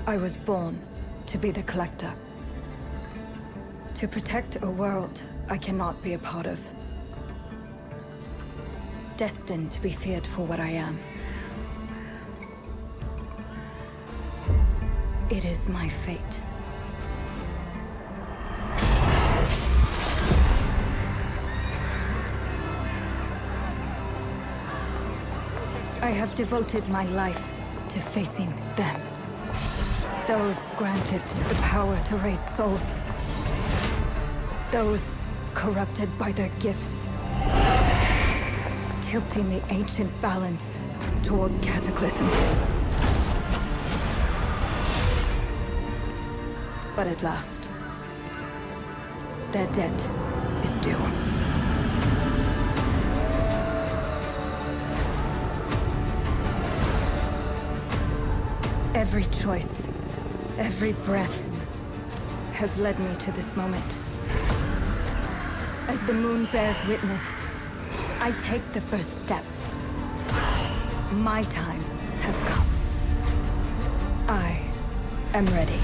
I was born to be the collector. To protect a world I cannot be a part of. Destined to be feared for what I am. It is my fate. I have devoted my life to facing them. Those granted the power to raise souls. Those corrupted by their gifts. Tilting the ancient balance toward cataclysm. But at last, their debt is due. Every choice, every breath has led me to this moment. As the moon bears witness, I take the first step. My time has come. I am ready.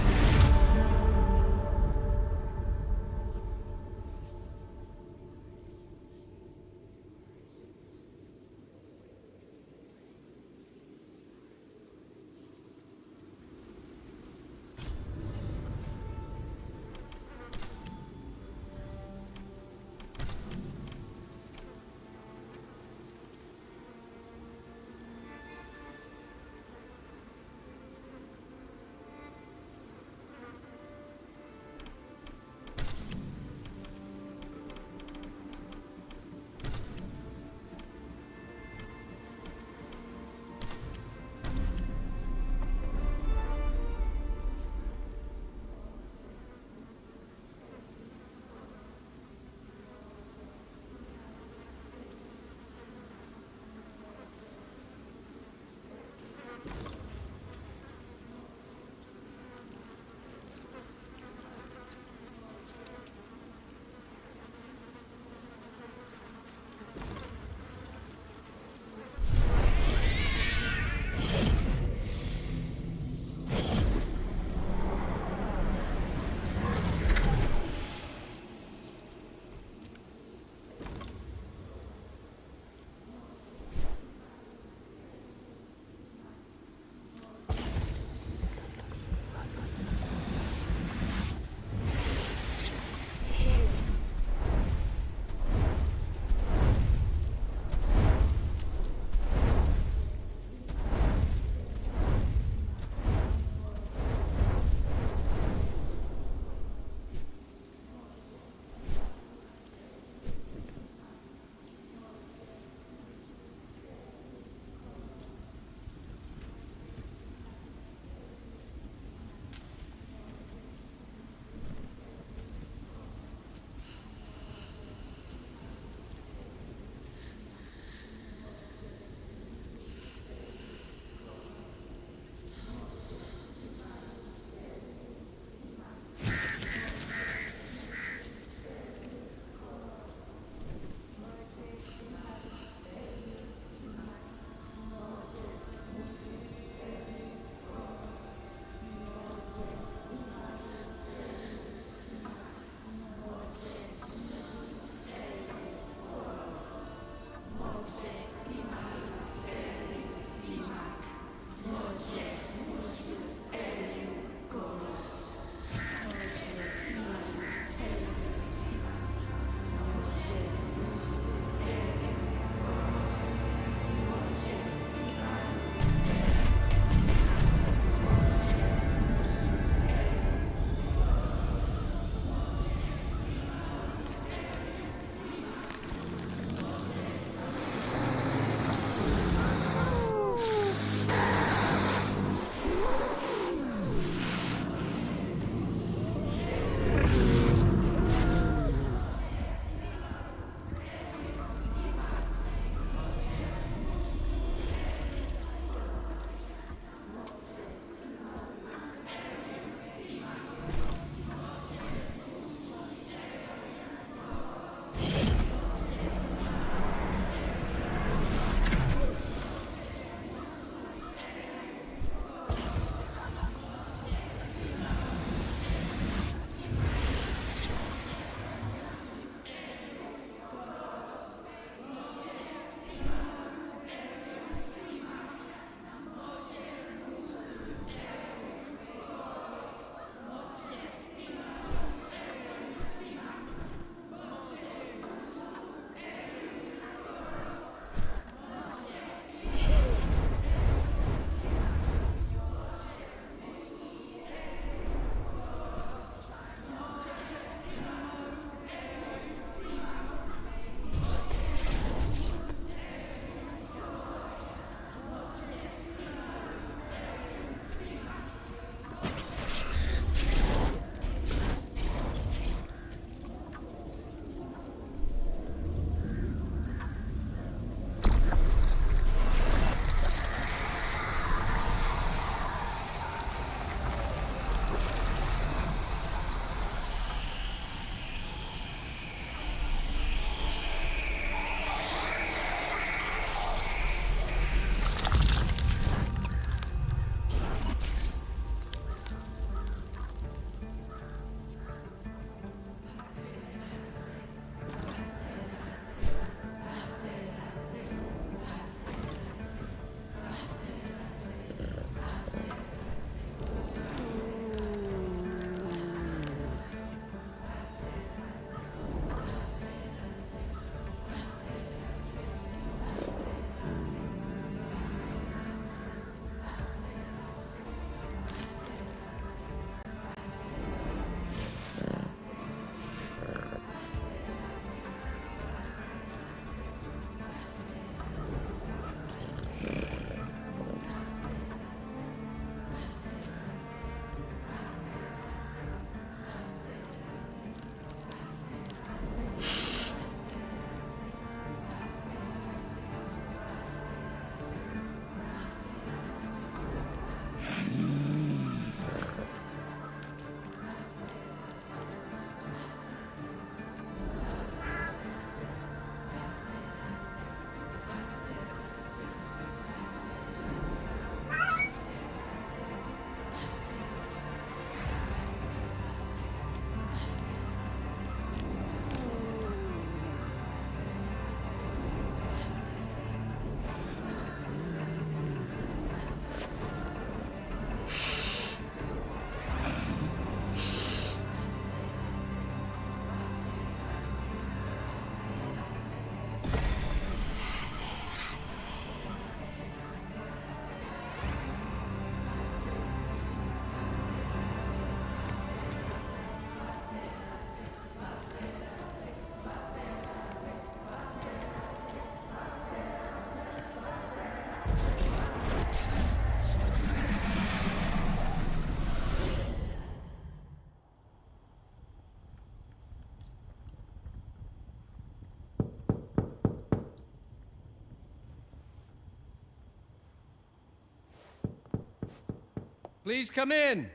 Please come in.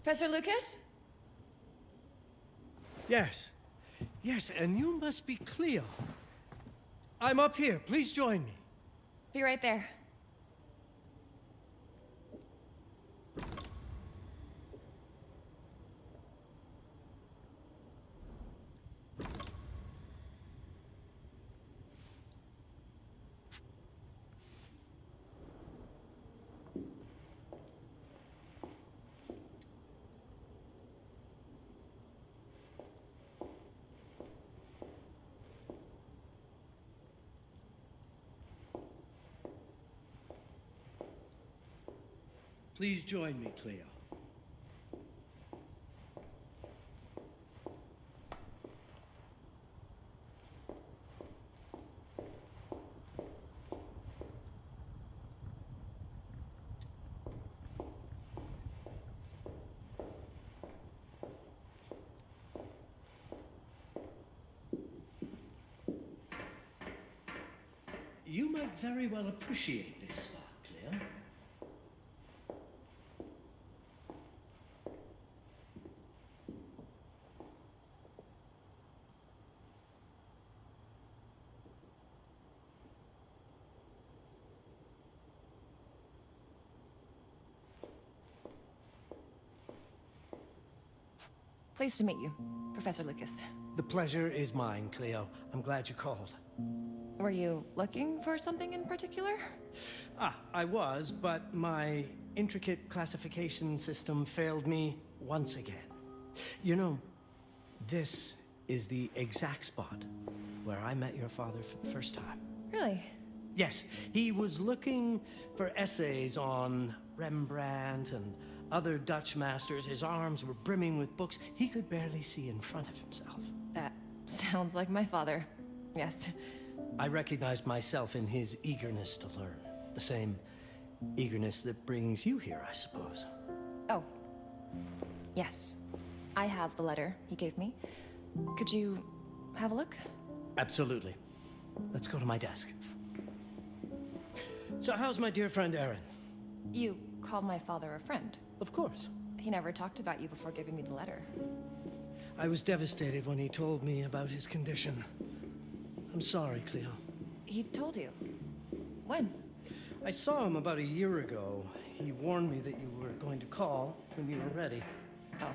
Professor Lucas? Yes. Yes, and you must be Cleo. I'm up here. Please join me. Be right there. Please join me, Cleo. You might very well appreciate this spot, Cleo. Pleased to meet you, Professor Lucas. The pleasure is mine, Cleo. I'm glad you called. Were you looking for something in particular? I was, but my intricate classification system failed me once again. You know, this is the exact spot where I met your father for the first time. Really? Yes, he was looking for essays on Rembrandt and other Dutch masters. His arms were brimming with books. He could barely see in front of himself. That sounds like my father. Yes. I recognized myself in his eagerness to learn. The same eagerness that brings you here, I suppose. Oh. Yes. I have the letter he gave me. Could you have a look? Absolutely. Let's go to my desk. So how's my dear friend Aaron? You called my father a friend. Of course. He never talked about you before giving me the letter. I was devastated when he told me about his condition. I'm sorry, Cleo. He told you? When? I saw him about a year ago. He warned me that you were going to call when you were ready. Oh.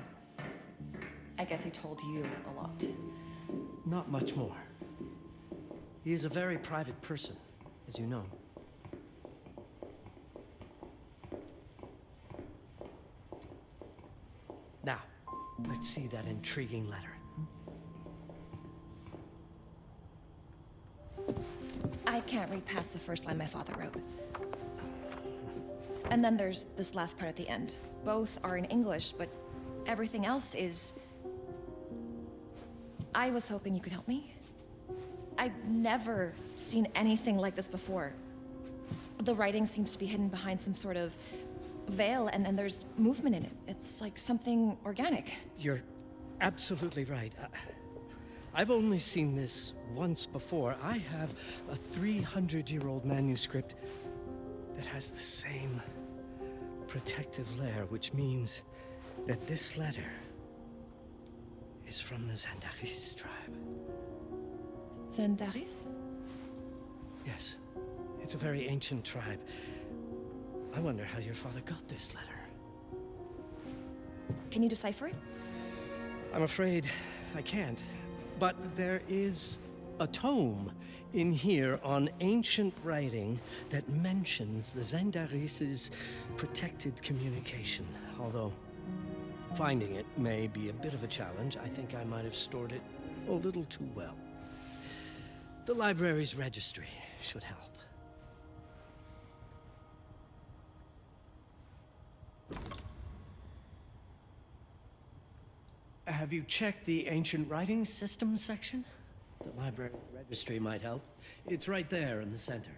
I guess he told you a lot. Not much more. He is a very private person, as you know. Now, let's see that intriguing letter. I can't read past the first line my father wrote. And then there's this last part at the end. Both are in English, but everything else is... I was hoping you could help me. I've never seen anything like this before. The writing seems to be hidden behind some sort of veil, and there's movement in it. It's like something organic. You're absolutely right. I've only seen this once before. I have a 300-year-old manuscript that has the same protective layer, which means that this letter is from the Zandaris tribe. Zandaris? Yes, it's a very ancient tribe. I wonder how your father got this letter. Can you decipher it? I'm afraid I can't. But there is a tome in here on ancient writing that mentions the Zandaris' protected communication. Although finding it may be a bit of a challenge, I think I might have stored it a little too well. The library's registry should help. Have you checked the ancient writing system section? The library registry might help. It's right there in the center.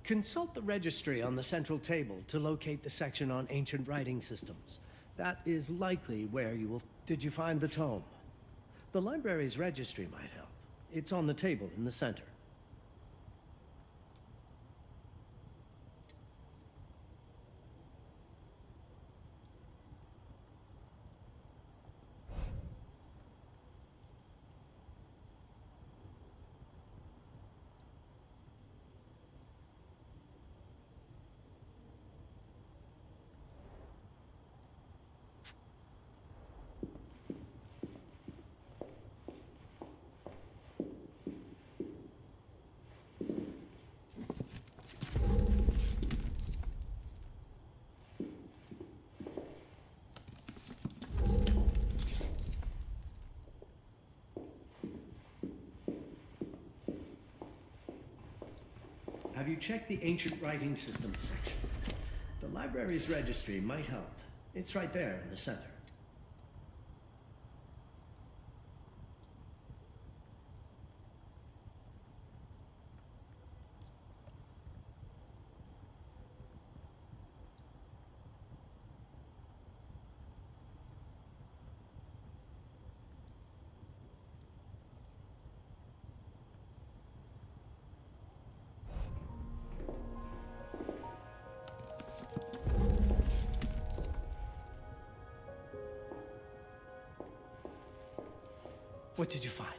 Consult the registry on the central table to locate the section on ancient writing systems. That is likely where you will... Did you find the tome? The library's registry might help. It's on the table in the center. Have you checked the ancient writing systems section? The library's registry might help. It's right there in the center. What did you find?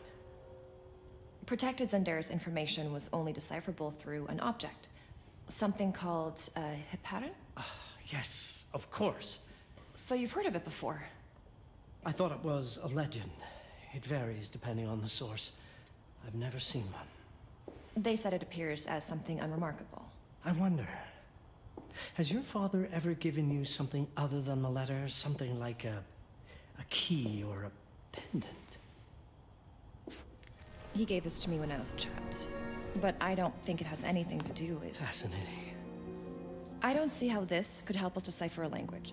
Protected Zendare's information was only decipherable through an object. Something called a heparin? Yes, of course. So you've heard of it before? I thought it was a legend. It varies depending on the source. I've never seen one. They said it appears as something unremarkable. I wonder, has your father ever given you something other than the letter? Something like a key or a pendant? He gave this to me when I was a child. But I don't think it has anything to do with... Fascinating. I don't see how this could help us decipher a language.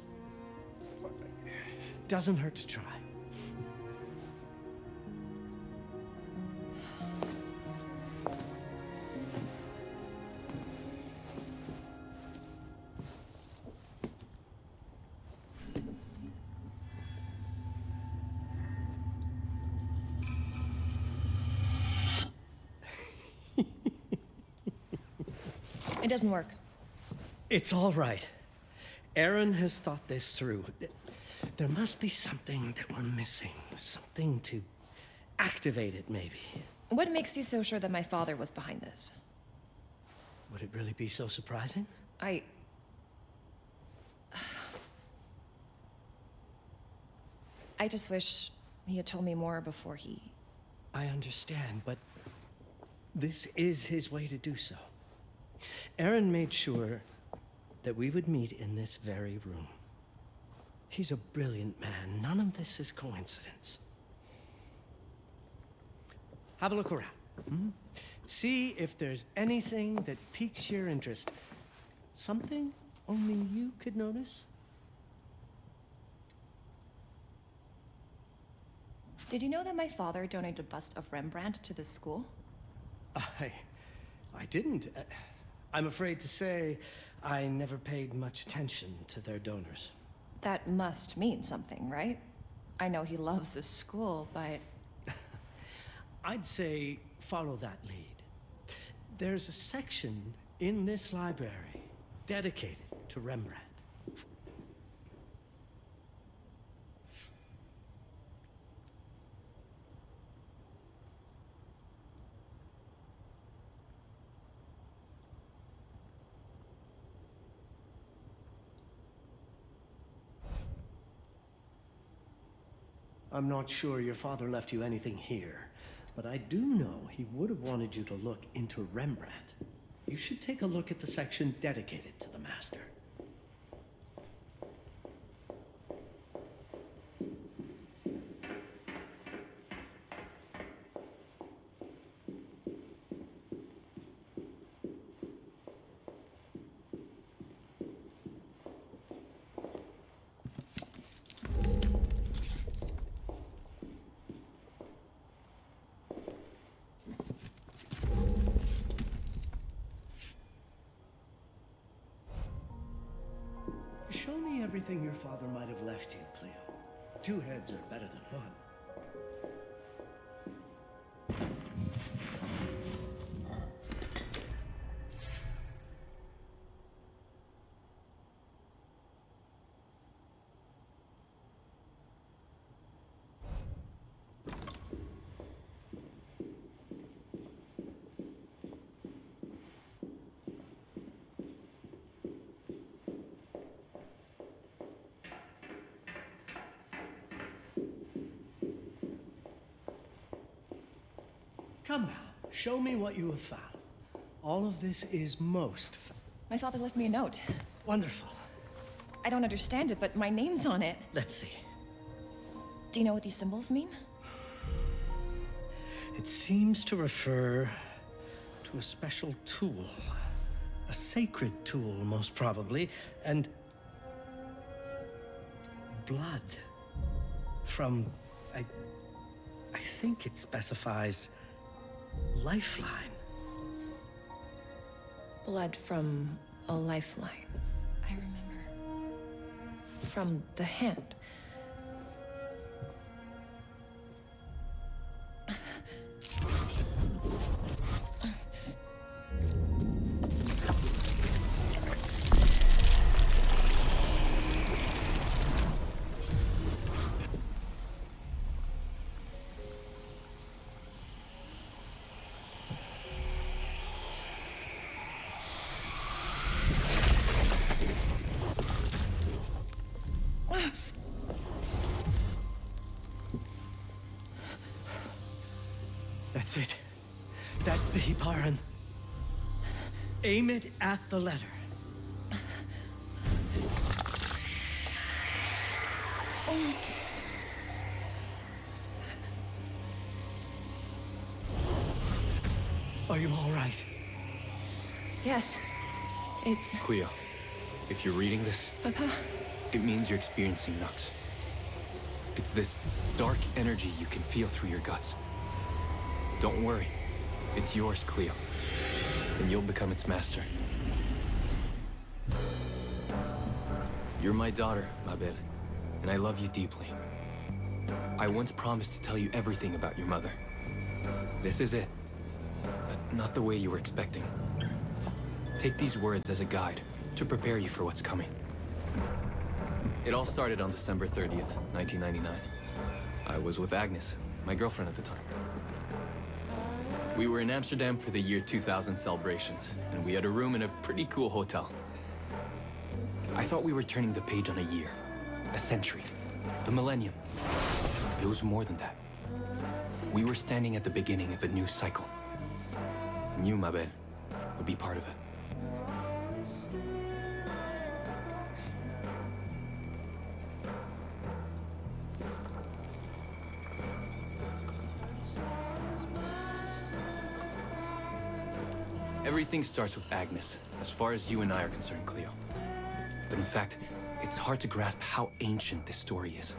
Doesn't hurt to try. It doesn't work. It's all right. Aaron has thought this through. There must be something that we're missing. Something to activate it, maybe. What makes you so sure that my father was behind this? Would it really be so surprising? I just wish he had told me more before he... I understand, but this is his way to do so. Aaron made sure that we would meet in this very room. He's a brilliant man. None of this is coincidence. Have a look around. See if there's anything that piques your interest. Something only you could notice. Did you know that my father donated a bust of Rembrandt to this school? I didn't. I'm afraid to say I never paid much attention to their donors. That must mean something, right? I know he loves this school, but... I'd say follow that lead. There's a section in this library dedicated to Rembrandt. I'm not sure your father left you anything here, but I do know he would have wanted you to look into Rembrandt. You should take a look at the section dedicated to the master. Show me everything your father might have left you, Cleo. Two heads are better than one. Come now, show me what you have found. All of this is most My father left me a note. wonderful. I don't understand it, but my name's on it. Let's see. Do you know what these symbols mean? It seems to refer to a special tool. A sacred tool, most probably, and blood from, I think it specifies lifeline. Blood from a lifeline. I remember. From the hand. That's it. That's the Hiparan. Aim it at the letter. Are you all right? Yes. It's... Cleo, if you're reading this, Papa? it means you're experiencing Nux. It's this dark energy you can feel through your guts. Don't worry. It's yours, Cleo. And you'll become its master. You're my daughter, ma belle, and I love you deeply. I once promised to tell you everything about your mother. This is it. But not the way you were expecting. Take these words as a guide to prepare you for what's coming. It all started on December 30th, 1999. I was with Agnes, my girlfriend at the time. We were in Amsterdam for the year 2000 celebrations, and we had a room in a pretty cool hotel. I thought we were turning the page on a year, a century, a millennium. It was more than that. We were standing at the beginning of a new cycle. And you, ma belle, would be part of it. Everything starts with Agnes, as far as you and I are concerned, Cleo. But in fact, it's hard to grasp how ancient this story is.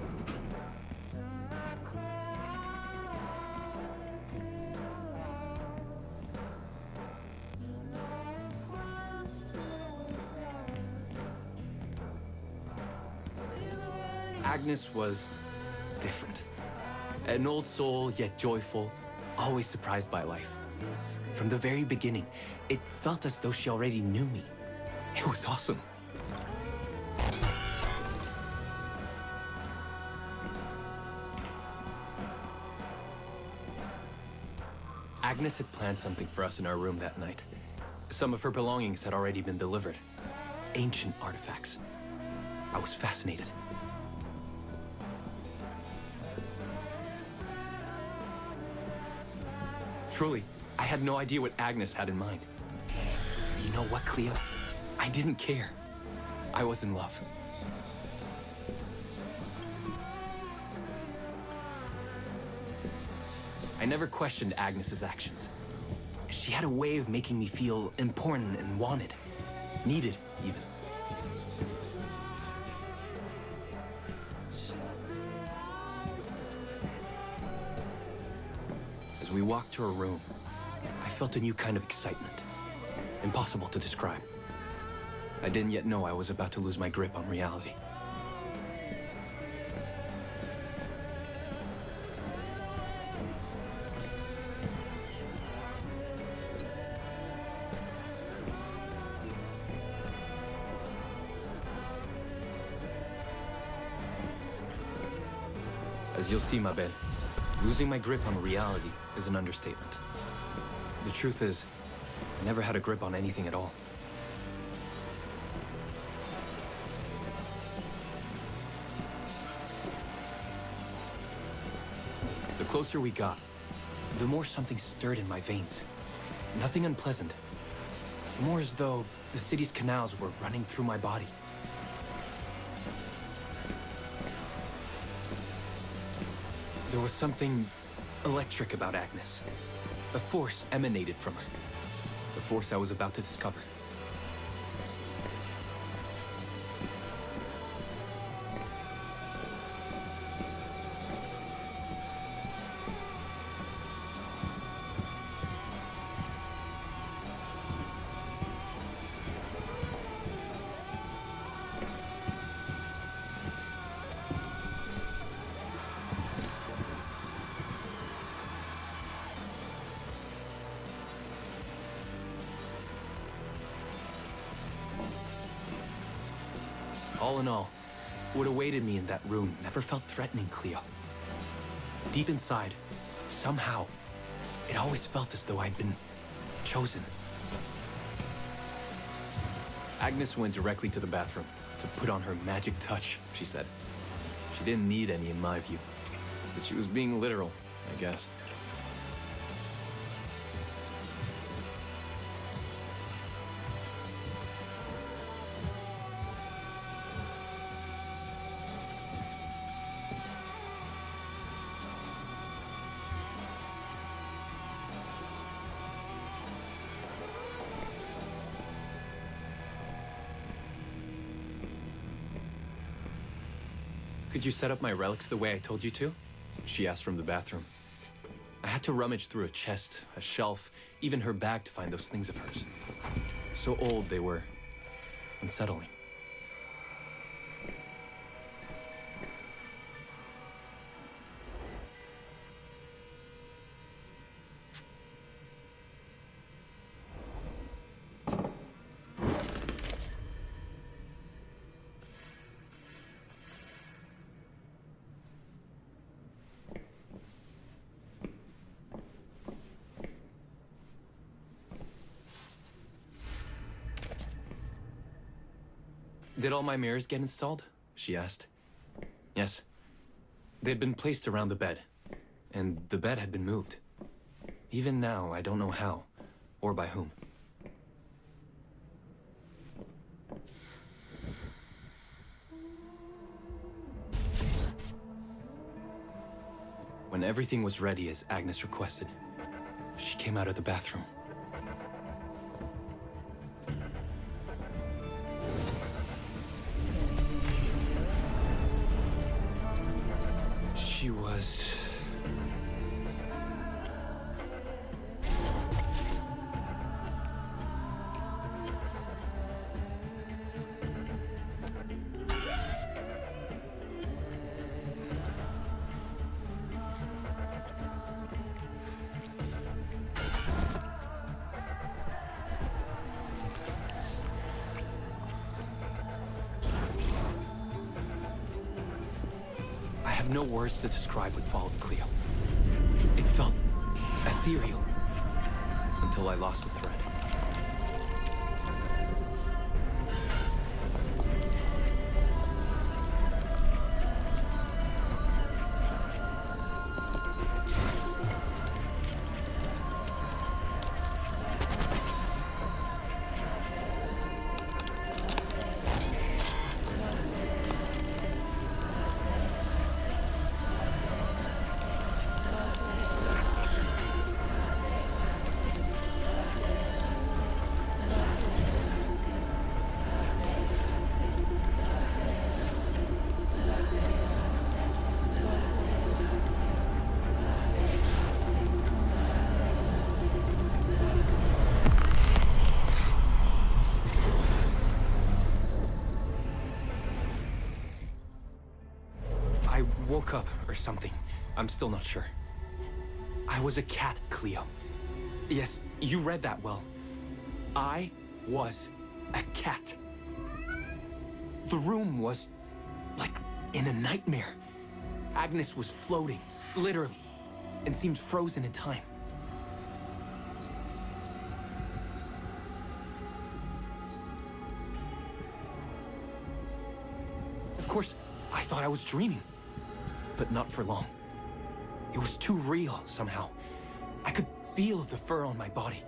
Agnes was different. An old soul, yet joyful, always surprised by life. From the very beginning, it felt as though she already knew me. It was awesome. Agnes had planned something for us in our room that night. Some of her belongings had already been delivered. Ancient artifacts. I was fascinated. Truly, I had no idea what Agnes had in mind. You know what, Cleo? I didn't care. I was in love. I never questioned Agnes's actions. She had a way of making me feel important and wanted. Needed, even. As we walked to her room, I felt a new kind of excitement. Impossible to describe. I didn't yet know I was about to lose my grip on reality. As you'll see, ma belle, losing my grip on reality is an understatement. The truth is, I never had a grip on anything at all. The closer we got, the more something stirred in my veins. Nothing unpleasant. More as though the city's canals were running through my body. There was something electric about Agnes. A force emanated from her. The force I was about to discover. All in all, what awaited me in that room never felt threatening, Cleo. Deep inside, somehow, it always felt as though I'd been chosen. Agnes went directly to the bathroom to put on her magic touch, she said. She didn't need any in my view, but she was being literal, I guess. Could you set up my relics the way I told you to? She asked from the bathroom. I had to rummage through a chest, a shelf, even her bag to find those things of hers. So old they were unsettling. Did all my mirrors get installed? She asked. Yes. They had been placed around the bed, and the bed had been moved. Even now, I don't know how, or by whom. When everything was ready as Agnes requested, she came out of the bathroom. She was... no words to describe what followed, Cleo. It felt ethereal until I lost the thread. woke up or something. I'm still not sure. I was a cat, Cleo. Yes, you read that well. I was a cat. The room was like in a nightmare. Agnes was floating, literally, and seemed frozen in time. Of course, I thought I was dreaming, but not for long. It was too real somehow. I could feel the fur on my body.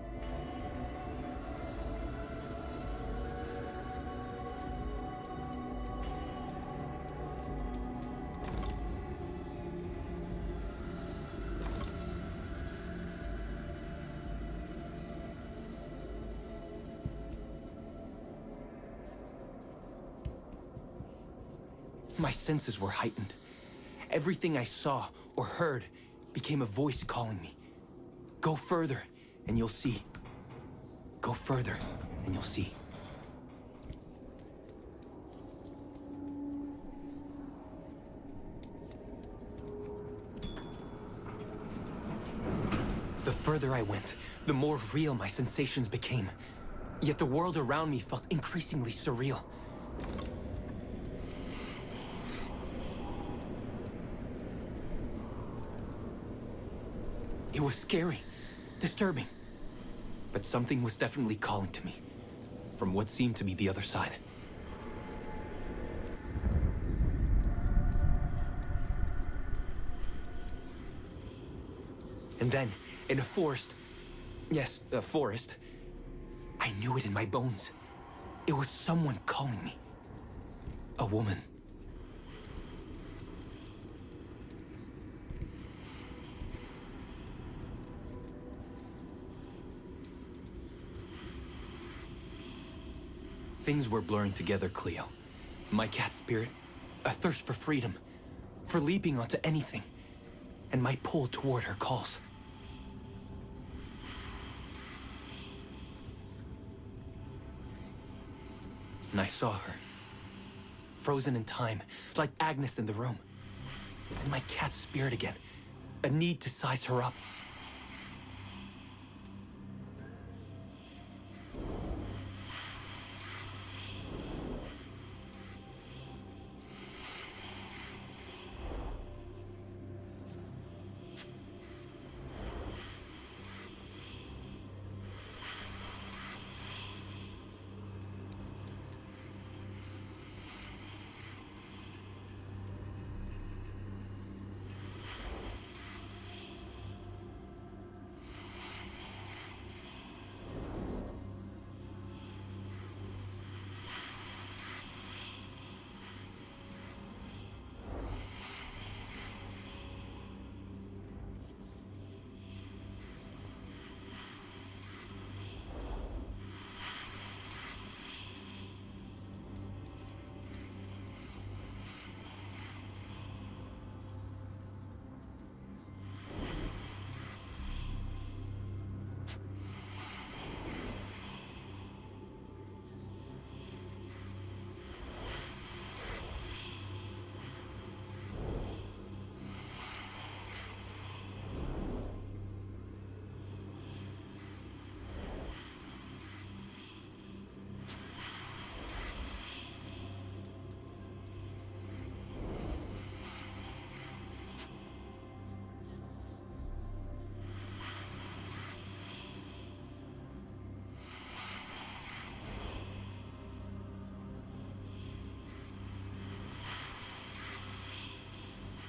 My senses were heightened. Everything I saw or heard became a voice calling me. Go further, and you'll see. Go further, and you'll see. The further I went, the more real my sensations became. Yet the world around me felt increasingly surreal. It was scary, disturbing, but something was definitely calling to me, from what seemed to be the other side. And then, in a forest, yes, a forest, I knew it in my bones. It was someone calling me. A woman. Things were blurring together, Cleo. My cat spirit, a thirst for freedom, for leaping onto anything, and my pull toward her calls. And I saw her, frozen in time, like Agnes in the room. And my cat spirit again, a need to size her up.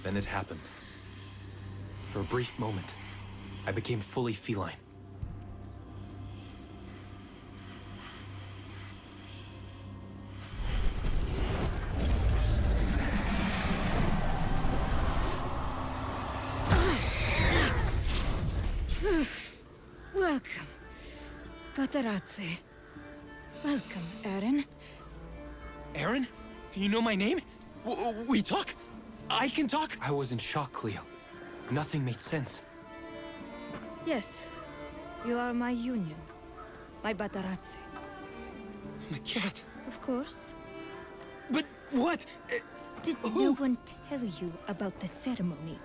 Then it happened. For a brief moment, I became fully feline. Welcome, Patrice. Welcome, Aaron. Aaron? You know my name? We talk? I can talk? I was in shock, Cleo. Nothing made sense. Yes, you are my union. My Patrice. I'm a cat. Of course. But what? Did no one tell you about the ceremony?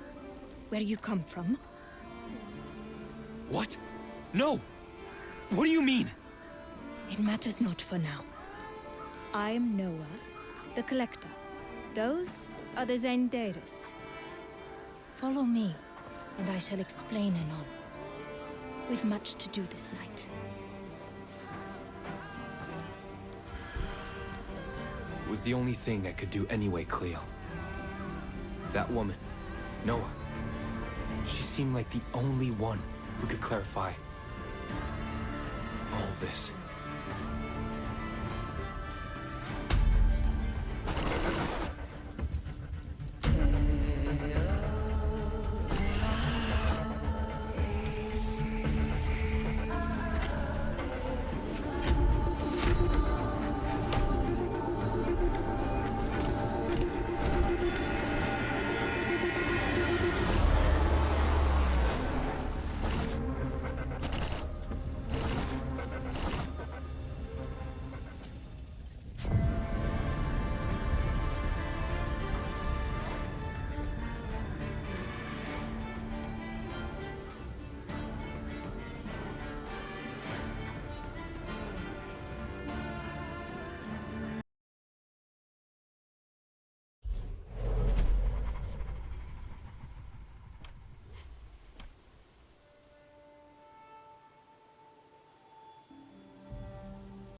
Where you come from? What? No! What do you mean? It matters not for now. I am Noa, the Collector. Those are the Zendaris. Follow me, and I shall explain anon. We've much to do this night. It was the only thing I could do anyway, Cleo. That woman, Noa, she seemed like the only one who could clarify all this.